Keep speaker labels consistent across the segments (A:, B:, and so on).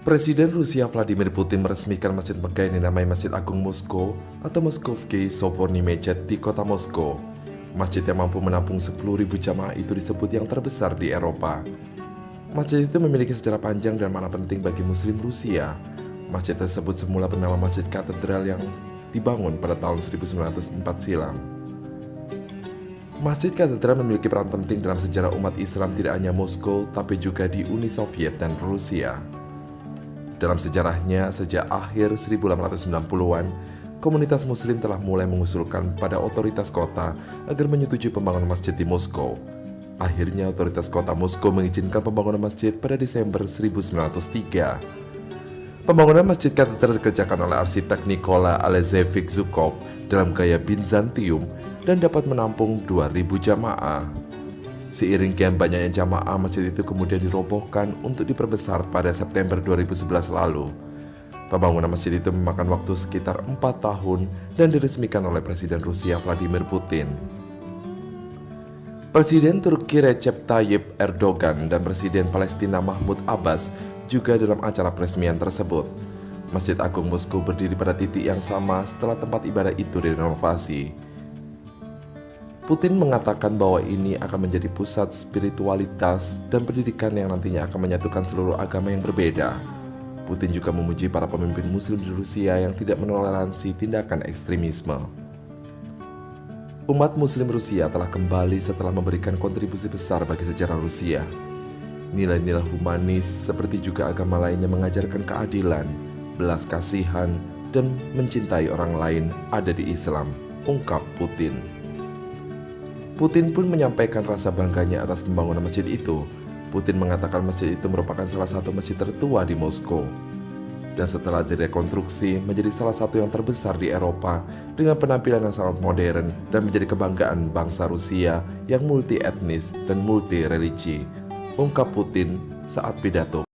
A: Presiden Rusia Vladimir Putin meresmikan Masjid Megah yang dinamai Masjid Agung Moskow atau Moskovsky Soborny Mechet di kota Moskow. Masjid yang mampu menampung 10.000 jamaah itu disebut yang terbesar di Eropa. Masjid itu memiliki sejarah panjang dan makna penting bagi Muslim Rusia. Masjid tersebut semula bernama Masjid Katedral yang dibangun pada tahun 1904 silam. Masjid Katedral memiliki peran penting dalam sejarah umat Islam tidak hanya Moskow, tapi juga di Uni Soviet dan Rusia. Dalam sejarahnya, sejak akhir 1890-an, komunitas Muslim telah mulai mengusulkan pada otoritas kota agar menyetujui pembangunan masjid di Moskow. Akhirnya, otoritas kota Moskow mengizinkan pembangunan masjid pada Desember 1903. Pembangunan Masjid Katedral dikerjakan oleh arsitek Nikola Alexeyevich Zhukov dalam gaya Bizantium dan dapat menampung 2.000 jamaah. Seiring kian banyaknya jamaah, masjid itu kemudian dirobohkan untuk diperbesar pada September 2011 lalu. Pembangunan masjid itu memakan waktu sekitar 4 tahun dan diresmikan oleh Presiden Rusia Vladimir Putin. Presiden Turki Recep Tayyip Erdogan dan Presiden Palestina Mahmud Abbas juga dalam acara peresmian tersebut. Masjid Agung Moskow berdiri pada titik yang sama setelah tempat ibadah itu direnovasi. Putin mengatakan bahwa ini akan menjadi pusat spiritualitas dan pendidikan yang nantinya akan menyatukan seluruh agama yang berbeda. Putin juga memuji para pemimpin Muslim di Rusia yang tidak menoleransi tindakan ekstremisme. Umat Muslim Rusia telah kembali setelah memberikan kontribusi besar bagi sejarah Rusia. Nilai-nilai humanis seperti juga agama lainnya mengajarkan keadilan, belas kasihan, dan mencintai orang lain ada di Islam, ungkap Putin. Putin pun menyampaikan rasa bangganya atas pembangunan masjid itu. Putin mengatakan masjid itu merupakan salah satu masjid tertua di Moskow. Dan setelah direkonstruksi menjadi salah satu yang terbesar di Eropa dengan penampilan yang sangat modern dan menjadi kebanggaan bangsa Rusia yang multi etnis dan multi religi, ungkap Putin saat pidato.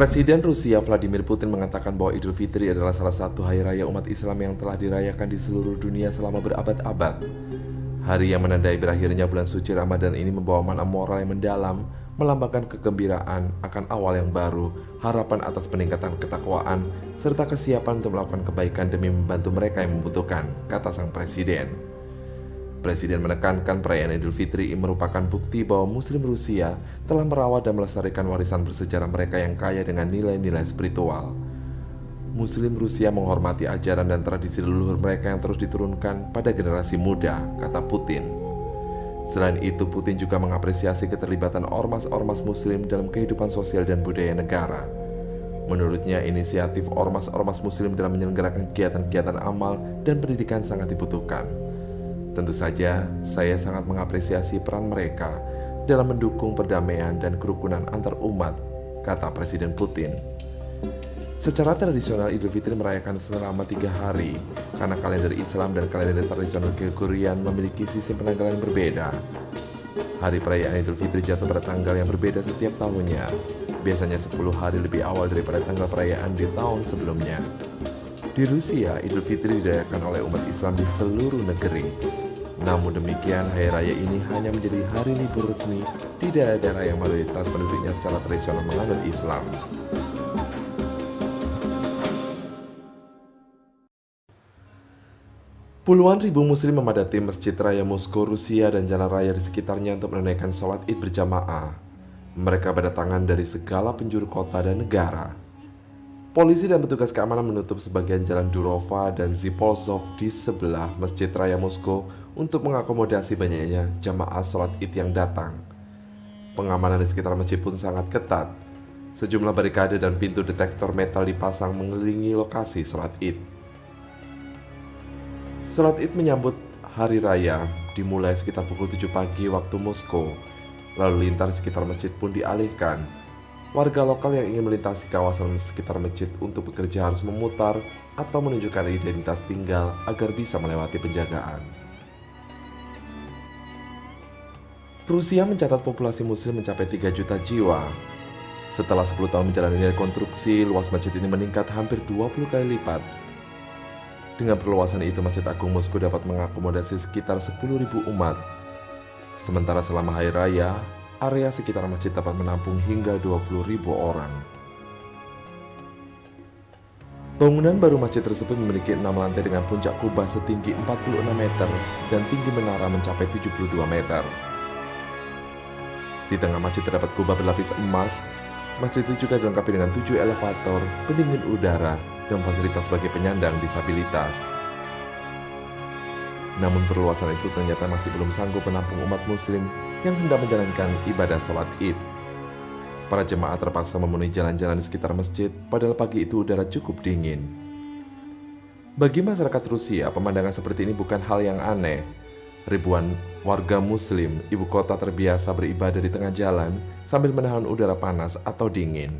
A: Presiden Rusia Vladimir Putin mengatakan bahwa Idul Fitri adalah salah satu hari raya umat Islam yang telah dirayakan di seluruh dunia selama berabad-abad. Hari yang menandai berakhirnya bulan suci Ramadan ini membawa makna moral yang mendalam, melambangkan kegembiraan akan awal yang baru, harapan atas peningkatan ketakwaan, serta kesiapan untuk melakukan kebaikan demi membantu mereka yang membutuhkan, kata sang presiden. Presiden menekankan perayaan Idul Fitri merupakan bukti bahwa Muslim Rusia telah merawat dan melestarikan warisan bersejarah mereka yang kaya dengan nilai-nilai spiritual. Muslim Rusia menghormati ajaran dan tradisi leluhur mereka yang terus diturunkan pada generasi muda, kata Putin. Selain itu, Putin juga mengapresiasi keterlibatan ormas-ormas Muslim dalam kehidupan sosial dan budaya negara. Menurutnya, inisiatif ormas-ormas Muslim dalam menyelenggarakan kegiatan-kegiatan amal dan pendidikan sangat dibutuhkan. Tentu saja, saya sangat mengapresiasi peran mereka dalam mendukung perdamaian dan kerukunan antar umat, kata Presiden Putin. Secara tradisional, Idul Fitri merayakan selama 3 hari, karena kalender Islam dan kalender tradisional Gregorian memiliki sistem penanggalan yang berbeda. Hari perayaan Idul Fitri jatuh pada tanggal yang berbeda setiap tahunnya, biasanya 10 hari lebih awal daripada tanggal perayaan di tahun sebelumnya. Di Rusia, Idul Fitri dirayakan oleh umat Islam di seluruh negeri. Namun demikian, hari raya ini hanya menjadi hari libur resmi di daerah-daerah yang mayoritas penduduknya secara tradisional menganut Islam. Puluhan ribu muslim memadati Masjid Raya Moskow, Rusia dan jalan raya di sekitarnya untuk menunaikan sholat Id berjamaah. Mereka berdatangan dari segala penjuru kota dan negara. Polisi dan petugas keamanan menutup sebagian jalan Durova dan Zipolzov di sebelah Masjid Raya Moskow untuk mengakomodasi banyaknya jamaah sholat Id yang datang. Pengamanan di sekitar masjid pun sangat ketat. Sejumlah barikade dan pintu detektor metal dipasang mengelilingi lokasi sholat Id. Sholat Id menyambut hari raya dimulai sekitar pukul 7 pagi waktu Moskow. Lalu lintas di sekitar masjid pun dialihkan. Warga lokal yang ingin melintasi kawasan sekitar masjid untuk bekerja harus memutar atau menunjukkan identitas tinggal agar bisa melewati penjagaan. Rusia mencatat populasi muslim mencapai 3 juta jiwa. Setelah 10 tahun menjalani rekonstruksi, luas masjid ini meningkat hampir 20 kali lipat. Dengan perluasan itu, Masjid Agung Moskow dapat mengakomodasi sekitar 10.000 umat. Sementara selama hari raya, area sekitar masjid dapat menampung hingga 20.000 orang. Bangunan baru masjid tersebut memiliki 6 lantai dengan puncak kubah setinggi 46 meter dan tinggi menara mencapai 72 meter. Di tengah masjid terdapat kubah berlapis emas. Masjid itu juga dilengkapi dengan 7 elevator, pendingin udara, dan fasilitas bagi penyandang disabilitas. Namun perluasan itu ternyata masih belum sanggup menampung umat muslim yang hendak menjalankan ibadah sholat Id. Para jemaah terpaksa memenuhi jalan-jalan di sekitar masjid, padahal pagi itu udara cukup dingin. Bagi masyarakat Rusia, pemandangan seperti ini bukan hal yang aneh. Ribuan warga muslim ibu kota terbiasa beribadah di tengah jalan sambil menahan udara panas atau dingin.